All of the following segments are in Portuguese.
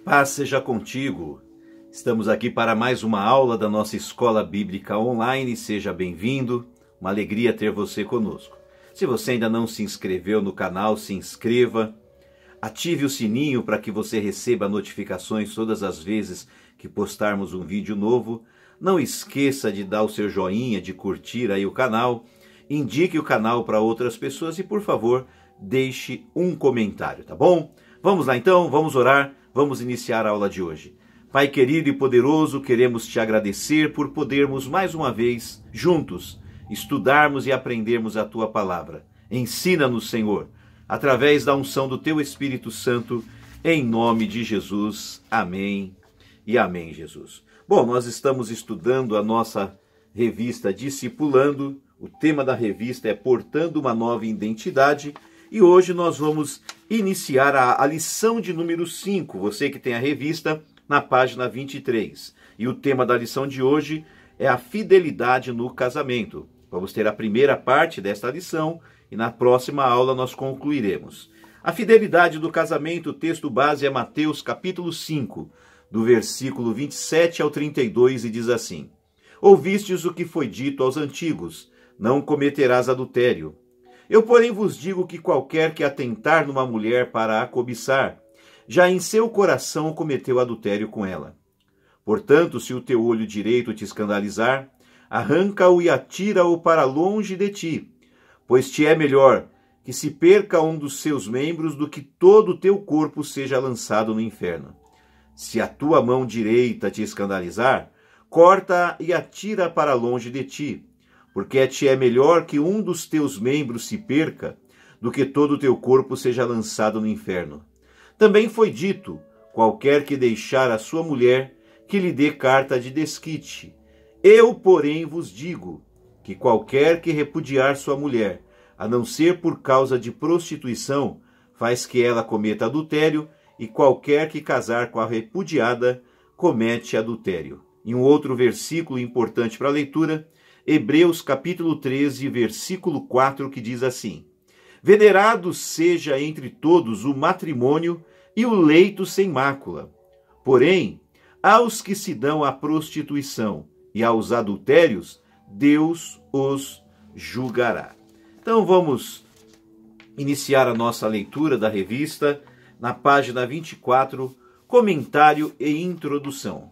Paz seja contigo. Estamos aqui para mais uma aula da nossa Escola Bíblica Online. Seja bem-vindo. Uma alegria ter você conosco. Se você ainda não se inscreveu no canal, se inscreva. Ative o sininho para que você receba notificações todas as vezes que postarmos um vídeo novo. Não esqueça de dar o seu joinha, de curtir aí o canal. Indique o canal para outras pessoas e, por favor, deixe um comentário, tá bom? Vamos lá então, vamos orar. Vamos iniciar a aula de hoje. Pai querido e poderoso, queremos te agradecer por podermos mais uma vez, juntos, estudarmos e aprendermos a tua palavra. Ensina-nos, Senhor, através da unção do teu Espírito Santo, em nome de Jesus. Amém e amém, Jesus. Bom, nós estamos estudando a nossa revista Discipulando. O tema da revista é Portando uma Nova Identidade. E hoje nós vamos iniciar a lição de número 5, você que tem a revista, na página 23. E o tema da lição de hoje é a fidelidade no casamento. Vamos ter a primeira parte desta lição e na próxima aula nós concluiremos. A fidelidade do casamento, o texto base é Mateus capítulo 5, do versículo 27 ao 32, e diz assim: Ouvistes o que foi dito aos antigos, não cometerás adultério. Eu, porém, vos digo que qualquer que atentar numa mulher para a cobiçar, já em seu coração cometeu adultério com ela. Portanto, se o teu olho direito te escandalizar, arranca-o e atira-o para longe de ti, pois te é melhor que se perca um dos seus membros do que todo o teu corpo seja lançado no inferno. Se a tua mão direita te escandalizar, corta-a e atira para longe de ti, porque te é melhor que um dos teus membros se perca, do que todo o teu corpo seja lançado no inferno. Também foi dito, qualquer que deixar a sua mulher, que lhe dê carta de desquite. Eu, porém, vos digo, que qualquer que repudiar sua mulher, a não ser por causa de prostituição, faz que ela cometa adultério, e qualquer que casar com a repudiada, comete adultério. Em um outro versículo importante para a leitura, Hebreus capítulo 13, versículo 4, que diz assim: Venerado seja entre todos o matrimônio e o leito sem mácula. Porém, aos que se dão à prostituição e aos adultérios, Deus os julgará. Então vamos iniciar a nossa leitura da revista na página 24, comentário e introdução.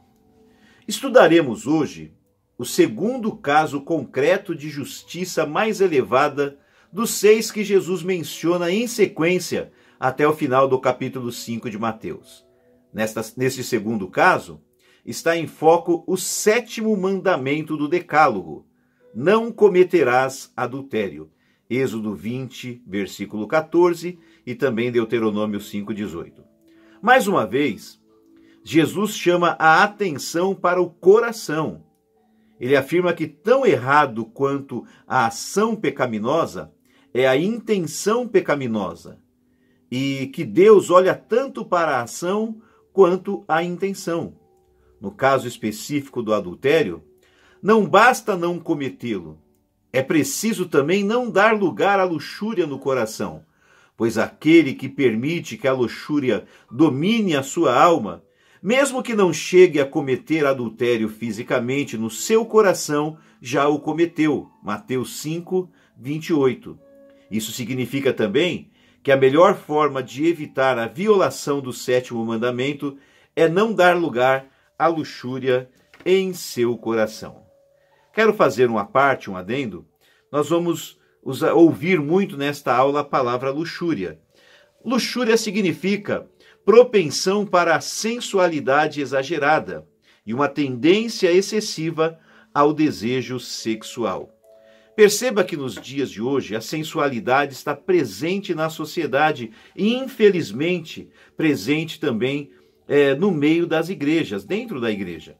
Estudaremos hoje o segundo caso concreto de justiça mais elevada dos 6 que Jesus menciona em sequência até o final do capítulo 5 de Mateus. Neste segundo caso, está em foco o 7º mandamento do Decálogo: não cometerás adultério. Êxodo 20, versículo 14, e também Deuteronômio 5:18. Mais uma vez, Jesus chama a atenção para o coração. Ele afirma que tão errado quanto a ação pecaminosa é a intenção pecaminosa, e que Deus olha tanto para a ação quanto a intenção. No caso específico do adultério, não basta não cometê-lo, é preciso também não dar lugar à luxúria no coração, pois aquele que permite que a luxúria domine a sua alma, mesmo que não chegue a cometer adultério fisicamente no seu coração, já o cometeu. Mateus 5, 28. Isso significa também que a melhor forma de evitar a violação do 7º mandamento é não dar lugar à luxúria em seu coração. Quero fazer uma parte, um adendo. Nós vamos ouvir muito nesta aula a palavra luxúria. Luxúria significa propensão para a sensualidade exagerada e uma tendência excessiva ao desejo sexual. Perceba que nos dias de hoje a sensualidade está presente na sociedade e, infelizmente, presente também no meio das igrejas, dentro da igreja.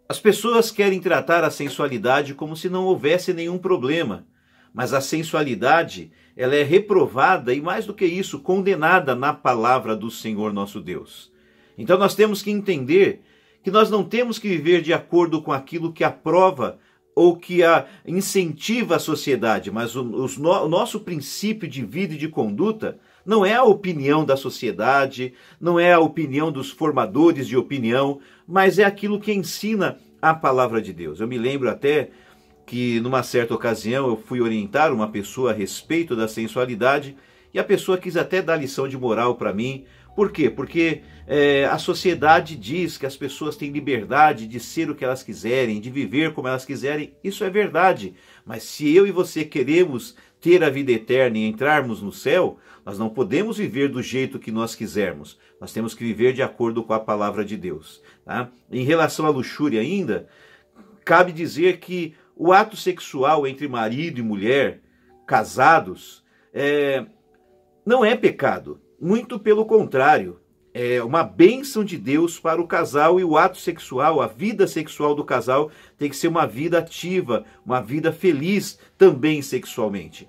As pessoas querem tratar a sensualidade como se não houvesse nenhum problema, mas a sensualidade, ela é reprovada e, mais do que isso, condenada na palavra do Senhor nosso Deus. Então nós temos que entender que nós não temos que viver de acordo com aquilo que aprova ou que incentiva a sociedade, mas o nosso princípio de vida e de conduta Não é a opinião da sociedade, não é a opinião dos formadores de opinião, mas é aquilo que ensina a palavra de Deus. Eu me lembro até que numa certa ocasião eu fui orientar uma pessoa a respeito da sensualidade e a pessoa quis até dar lição de moral para mim. Por quê? Porque a sociedade diz que as pessoas têm liberdade de ser o que elas quiserem, de viver como elas quiserem. Isso é verdade. Mas se eu e você queremos ter a vida eterna e entrarmos no céu, nós não podemos viver do jeito que nós quisermos. Nós temos que viver de acordo com a palavra de Deus. Tá? Em relação à luxúria ainda, cabe dizer que o ato sexual entre marido e mulher, casados, não é pecado. Muito pelo contrário, é uma bênção de Deus para o casal, e o ato sexual, a vida sexual do casal tem que ser uma vida ativa, uma vida feliz também sexualmente.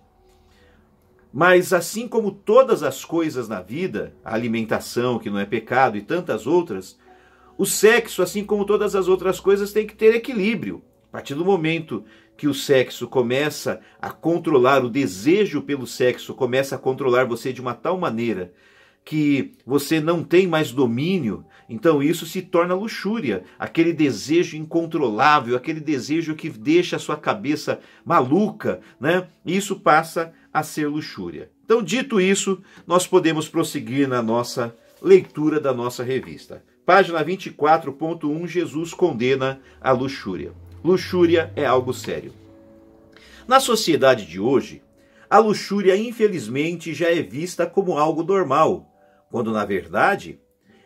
Mas assim como todas as coisas na vida, a alimentação, que não é pecado, e tantas outras, o sexo, assim como todas as outras coisas, tem que ter equilíbrio. A partir do momento que o sexo começa a controlar, o desejo pelo sexo começa a controlar você de uma tal maneira que você não tem mais domínio, então isso se torna luxúria, aquele desejo incontrolável, aquele desejo que deixa a sua cabeça maluca, né? Isso passa a ser luxúria. Então, dito isso, nós podemos prosseguir na nossa leitura da nossa revista. Página 24.1, Jesus condena a luxúria. Luxúria é algo sério. Na sociedade de hoje, a luxúria, infelizmente, já é vista como algo normal, quando, na verdade,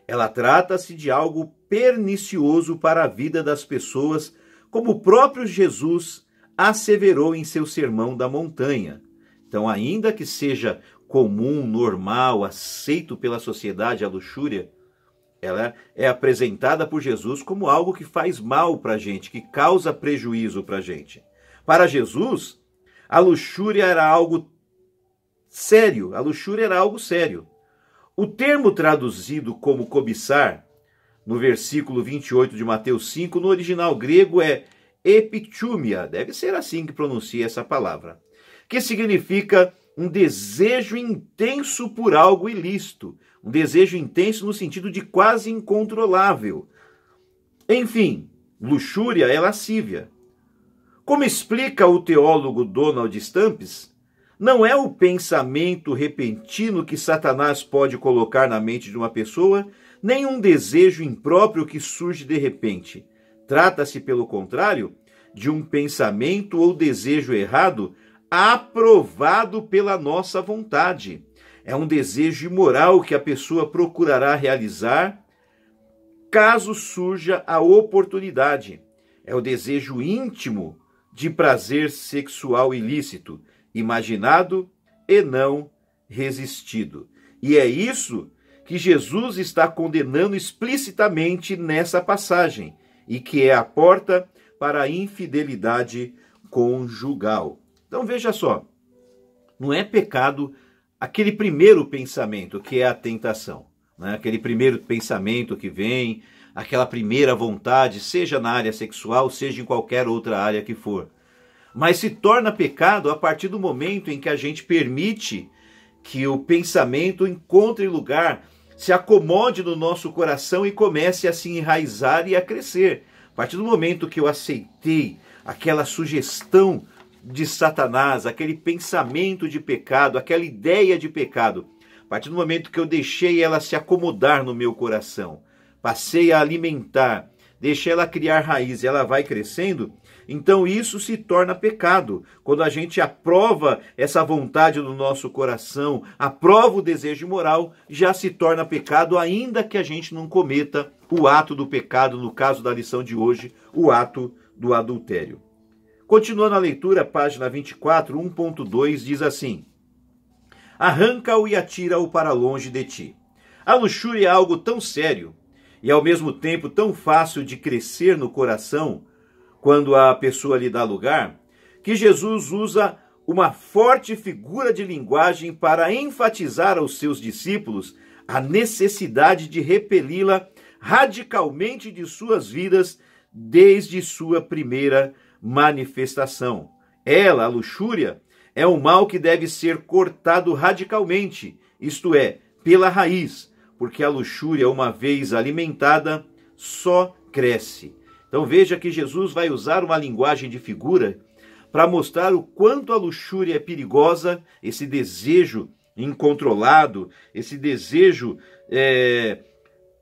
ela trata-se de algo pernicioso para a vida das pessoas, como o próprio Jesus asseverou em seu Sermão da Montanha. Então, ainda que seja comum, normal, aceito pela sociedade a luxúria, ela é apresentada por Jesus como algo que faz mal para a gente, que causa prejuízo para a gente. Para Jesus, a luxúria era algo sério. A luxúria era algo sério. O termo traduzido como cobiçar, no versículo 28 de Mateus 5, no original grego é epithumia, deve ser assim que pronuncia essa palavra, que significa um desejo intenso por algo ilícito, um desejo intenso no sentido de quase incontrolável. Enfim, luxúria é lascívia. Como explica o teólogo Donald Stamps, não é o pensamento repentino que Satanás pode colocar na mente de uma pessoa, nem um desejo impróprio que surge de repente. Trata-se, pelo contrário, de um pensamento ou desejo errado aprovado pela nossa vontade. É um desejo imoral que a pessoa procurará realizar caso surja a oportunidade. É o desejo íntimo de prazer sexual ilícito, imaginado e não resistido. E é isso que Jesus está condenando explicitamente nessa passagem, e que é a porta para a infidelidade conjugal. Então veja só, não é pecado aquele primeiro pensamento, que é a tentação, né? Aquele primeiro pensamento que vem, aquela primeira vontade, seja na área sexual, seja em qualquer outra área que for. Mas se torna pecado a partir do momento em que a gente permite que o pensamento encontre lugar, se acomode no nosso coração e comece a se enraizar e a crescer. A partir do momento que eu aceitei aquela sugestão de Satanás, aquele pensamento de pecado, aquela ideia de pecado, a partir do momento que eu deixei ela se acomodar no meu coração, passei a alimentar, deixei ela criar raiz e ela vai crescendo, então isso se torna pecado. Quando a gente aprova essa vontade do nosso coração, aprova o desejo imoral, já se torna pecado, ainda que a gente não cometa o ato do pecado, no caso da lição de hoje, o ato do adultério. Continuando a leitura, página 24, 1.2, diz assim: arranca-o e atira-o para longe de ti. A luxúria é algo tão sério e ao mesmo tempo tão fácil de crescer no coração quando a pessoa lhe dá lugar, que Jesus usa uma forte figura de linguagem para enfatizar aos seus discípulos a necessidade de repeli-la radicalmente de suas vidas desde sua primeira manifestação. Ela, a luxúria, é um mal que deve ser cortado radicalmente isto é, pela raiz, porque a luxúria, uma vez alimentada, só cresce. Então veja que Jesus vai usar uma linguagem de figura para mostrar o quanto a luxúria é perigosa, esse desejo incontrolado, esse desejo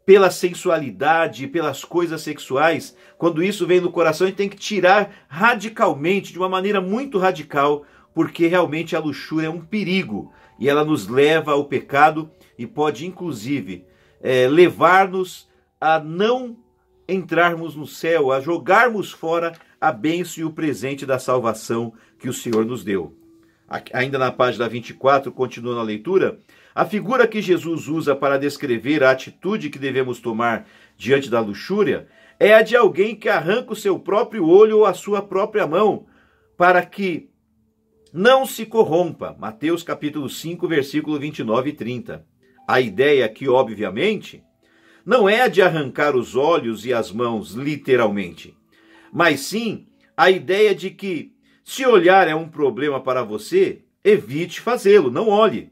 pela sensualidade, pelas coisas sexuais. Quando isso vem no coração, a gente tem que tirar radicalmente, de uma maneira muito radical, porque realmente a luxúria é um perigo e ela nos leva ao pecado e pode inclusive levar-nos a não entrarmos no céu, a jogarmos fora a bênção e o presente da salvação que o Senhor nos deu. Ainda na página 24, continuando a leitura, a figura que Jesus usa para descrever a atitude que devemos tomar diante da luxúria é a de alguém que arranca o seu próprio olho ou a sua própria mão, para que não se corrompa. Mateus capítulo 5, versículo 29 e 30. A ideia aqui, obviamente, não é a de arrancar os olhos e as mãos, literalmente, mas sim a ideia de que, se olhar é um problema para você, evite fazê-lo, não olhe.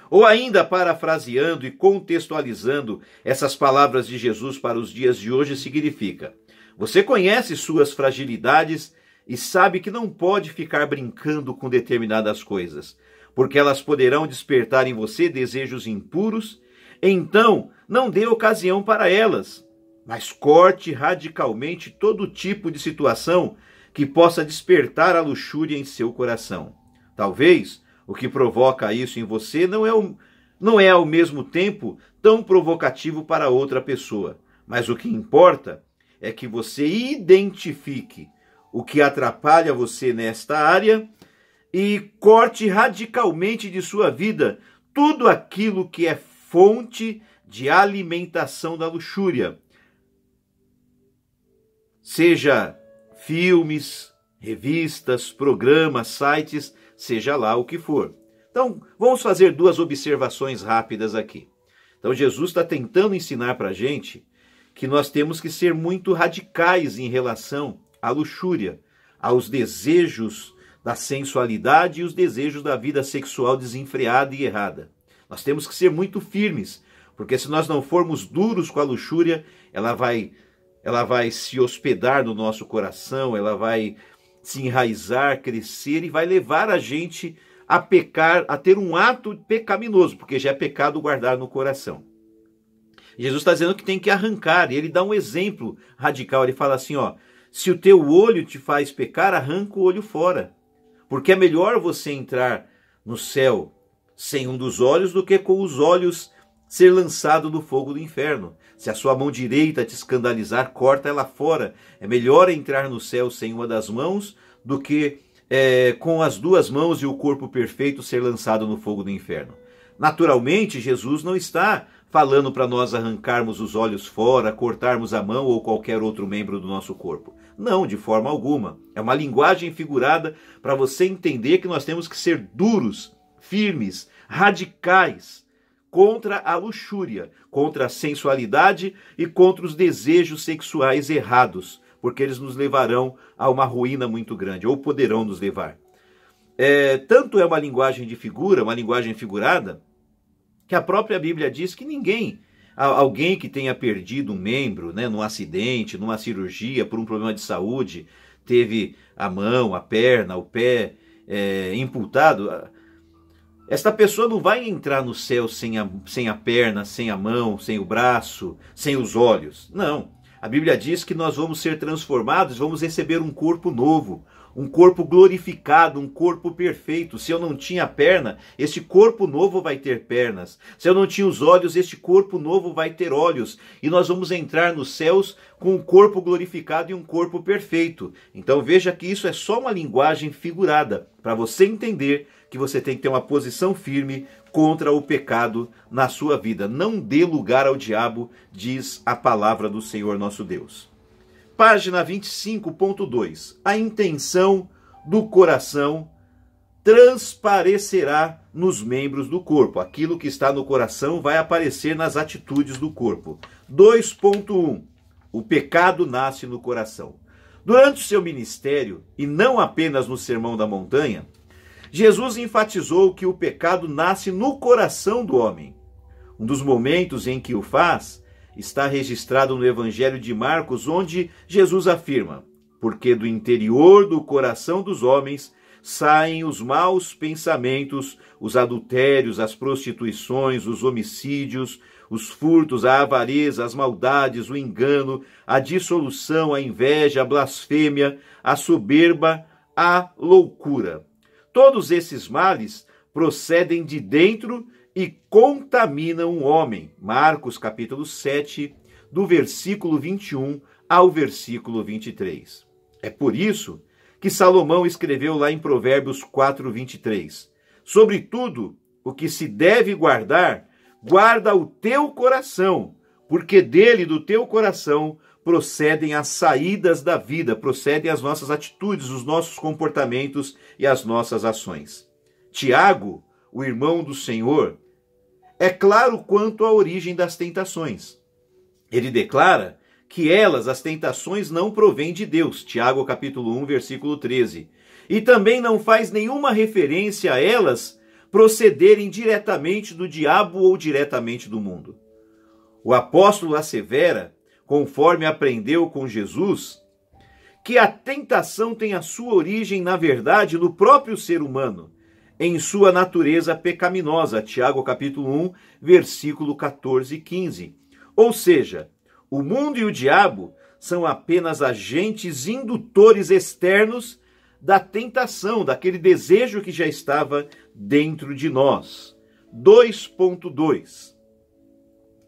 Ou ainda, parafraseando e contextualizando essas palavras de Jesus para os dias de hoje, significa: você conhece suas fragilidades e sabe que não pode ficar brincando com determinadas coisas, porque elas poderão despertar em você desejos impuros. Então, não dê ocasião para elas, mas corte radicalmente todo tipo de situação que possa despertar a luxúria em seu coração. Talvez o que provoca isso em você não é ao mesmo tempo tão provocativo para outra pessoa, mas o que importa é que você identifique o que atrapalha você nesta área e corte radicalmente de sua vida tudo aquilo que é fonte de alimentação da luxúria. Seja filmes, revistas, programas, sites, seja lá o que for. Então, vamos fazer duas observações rápidas aqui. Então, Jesus está tentando ensinar para a gente que nós temos que ser muito radicais em relação à luxúria, aos desejos da sensualidade e os desejos da vida sexual desenfreada e errada. Nós temos que ser muito firmes, porque se nós não formos duros com a luxúria, ela vai se hospedar no nosso coração, ela vai se enraizar, crescer e vai levar a gente a pecar, a ter um ato pecaminoso, porque já é pecado guardar no coração. Jesus está dizendo que tem que arrancar, e ele dá um exemplo radical, ele fala assim, se o teu olho te faz pecar, arranca o olho fora, porque é melhor você entrar no céu sem um dos olhos do que com os olhos ser lançado no fogo do inferno. Se a sua mão direita te escandalizar, corta ela fora. É melhor entrar no céu sem uma das mãos do que com as duas mãos e o corpo perfeito ser lançado no fogo do inferno. Naturalmente, Jesus não está falando para nós arrancarmos os olhos fora, cortarmos a mão ou qualquer outro membro do nosso corpo. Não, de forma alguma. É uma linguagem figurada para você entender que nós temos que ser duros, firmes, radicais contra a luxúria, contra a sensualidade e contra os desejos sexuais errados, porque eles nos levarão a uma ruína muito grande, ou poderão nos levar. Tanto é uma linguagem de figura, uma linguagem figurada, que a própria Bíblia diz que alguém que tenha perdido um membro, num acidente, numa cirurgia, por um problema de saúde, teve a mão, a perna, o pé imputado, esta pessoa não vai entrar no céu sem a perna, sem a mão, sem o braço, sem os olhos. Não. A Bíblia diz que nós vamos ser transformados, vamos receber um corpo novo, um corpo glorificado, um corpo perfeito. Se eu não tinha perna, este corpo novo vai ter pernas. Se eu não tinha os olhos, este corpo novo vai ter olhos. E nós vamos entrar nos céus com um corpo glorificado e um corpo perfeito. Então veja que isso é só uma linguagem figurada, para você entender que você tem que ter uma posição firme contra o pecado na sua vida. Não dê lugar ao diabo, diz a palavra do Senhor nosso Deus. Página 25.2. A intenção do coração transparecerá nos membros do corpo. Aquilo que está no coração vai aparecer nas atitudes do corpo. 2.1. O pecado nasce no coração. Durante o seu ministério, e não apenas no Sermão da Montanha, Jesus enfatizou que o pecado nasce no coração do homem. Um dos momentos em que o faz está registrado no Evangelho de Marcos, onde Jesus afirma: porque do interior do coração dos homens saem os maus pensamentos, os adultérios, as prostituições, os homicídios, os furtos, a avareza, as maldades, o engano, a dissolução, a inveja, a blasfêmia, a soberba, a loucura. Todos esses males procedem de dentro e contaminam o homem. Marcos capítulo 7, do versículo 21 ao versículo 23. É por isso que Salomão escreveu lá em Provérbios 4, 23. Sobretudo, o que se deve guardar, guarda o teu coração, porque dele, do teu coração, procedem as saídas da vida, procedem as nossas atitudes, os nossos comportamentos e as nossas ações. Tiago, o irmão do Senhor, é claro quanto à origem das tentações. Ele declara que elas, as tentações, não provêm de Deus. Tiago capítulo 1, versículo 13. E também não faz nenhuma referência a elas procederem diretamente do diabo ou diretamente do mundo. O apóstolo assevera, conforme aprendeu com Jesus, que a tentação tem a sua origem, na verdade, no próprio ser humano, em sua natureza pecaminosa. Tiago capítulo 1, versículo 14 e 15. Ou seja, o mundo e o diabo são apenas agentes indutores externos da tentação, daquele desejo que já estava dentro de nós. 2.2.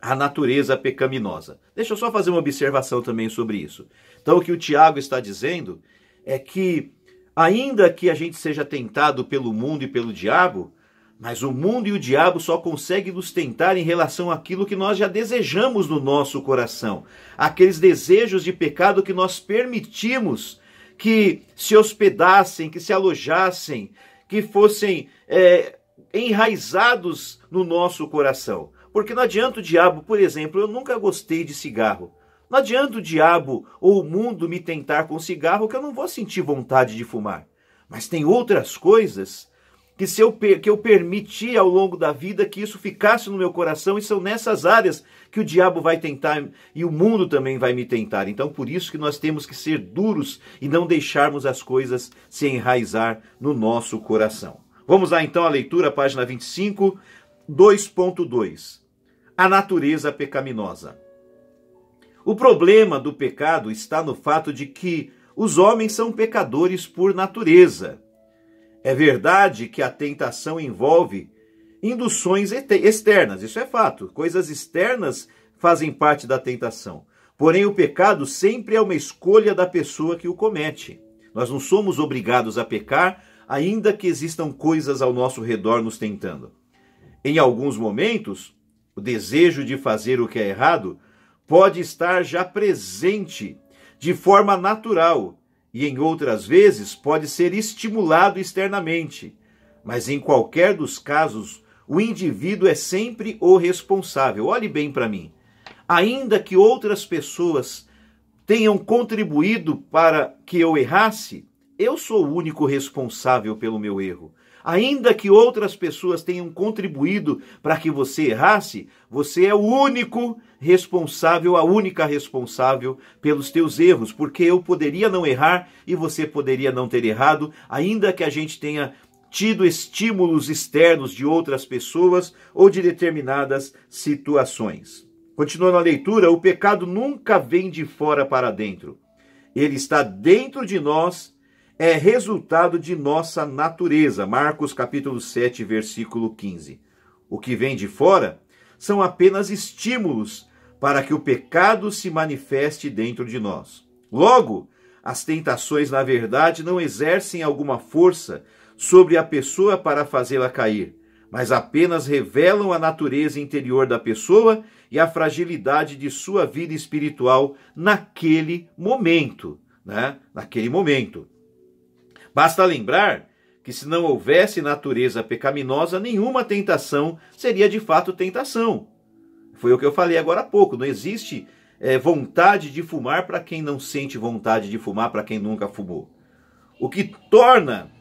A natureza pecaminosa. Deixa eu só fazer uma observação também sobre isso. Então, o que o Tiago está dizendo é que, ainda que a gente seja tentado pelo mundo e pelo diabo, mas o mundo e o diabo só conseguem nos tentar em relação àquilo que nós já desejamos no nosso coração. Aqueles desejos de pecado que nós permitimos que se hospedassem, que se alojassem, que fossem enraizados no nosso coração. Porque não adianta o diabo, por exemplo, eu nunca gostei de cigarro. Não adianta o diabo ou o mundo me tentar com cigarro, que eu não vou sentir vontade de fumar. Mas tem outras coisas que eu permiti ao longo da vida que isso ficasse no meu coração, e são nessas áreas que o diabo vai tentar e o mundo também vai me tentar. Então, por isso que nós temos que ser duros e não deixarmos as coisas se enraizar no nosso coração. Vamos lá então à leitura, página 25, 2.2. A natureza pecaminosa. O problema do pecado está no fato de que os homens são pecadores por natureza. É verdade que a tentação envolve induções externas, isso é fato. Coisas externas fazem parte da tentação. Porém, o pecado sempre é uma escolha da pessoa que o comete. Nós não somos obrigados a pecar, ainda que existam coisas ao nosso redor nos tentando. Em alguns momentos, o desejo de fazer o que é errado pode estar já presente de forma natural, e em outras vezes pode ser estimulado externamente. Mas em qualquer dos casos, o indivíduo é sempre o responsável. Olhe bem para mim. Ainda que outras pessoas tenham contribuído para que eu errasse, eu sou o único responsável pelo meu erro. Ainda que outras pessoas tenham contribuído para que você errasse, você é o único responsável, a única responsável pelos teus erros, porque eu poderia não errar e você poderia não ter errado, ainda que a gente tenha tido estímulos externos de outras pessoas ou de determinadas situações. Continuando a leitura, o pecado nunca vem de fora para dentro. Ele está dentro de nós, é resultado de nossa natureza. Marcos capítulo 7, versículo 15. O que vem de fora são apenas estímulos para que o pecado se manifeste dentro de nós. Logo, as tentações, na verdade, não exercem alguma força sobre a pessoa para fazê-la cair, mas apenas revelam a natureza interior da pessoa e a fragilidade de sua vida espiritual naquele momento, Naquele momento. Basta lembrar que se não houvesse natureza pecaminosa, nenhuma tentação seria de fato tentação. Foi o que eu falei agora há pouco. Não existe vontade de fumar para quem não sente vontade de fumar, para quem nunca fumou. O que torna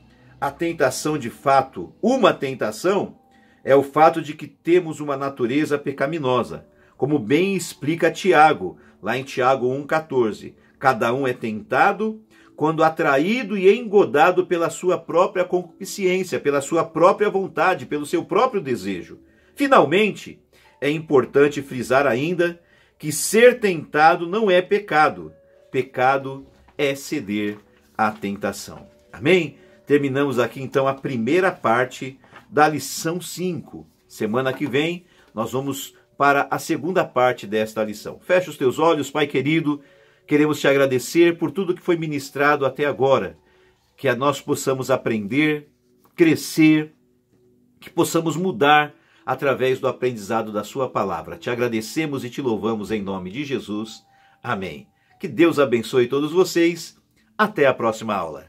a tentação de fato, uma tentação, é o fato de que temos uma natureza pecaminosa. Como bem explica Tiago, lá em Tiago 1,14. Cada um é tentado quando atraído e engodado pela sua própria concupiscência, pela sua própria vontade, pelo seu próprio desejo. Finalmente, é importante frisar ainda que ser tentado não é pecado. Pecado é ceder à tentação. Amém? Terminamos aqui então a primeira parte da lição 5. Semana que vem nós vamos para a segunda parte desta lição. Fecha os teus olhos, Pai querido. Queremos te agradecer por tudo que foi ministrado até agora. Que nós possamos aprender, crescer, que possamos mudar através do aprendizado da sua palavra. Te agradecemos e te louvamos em nome de Jesus. Amém. Que Deus abençoe todos vocês. Até a próxima aula.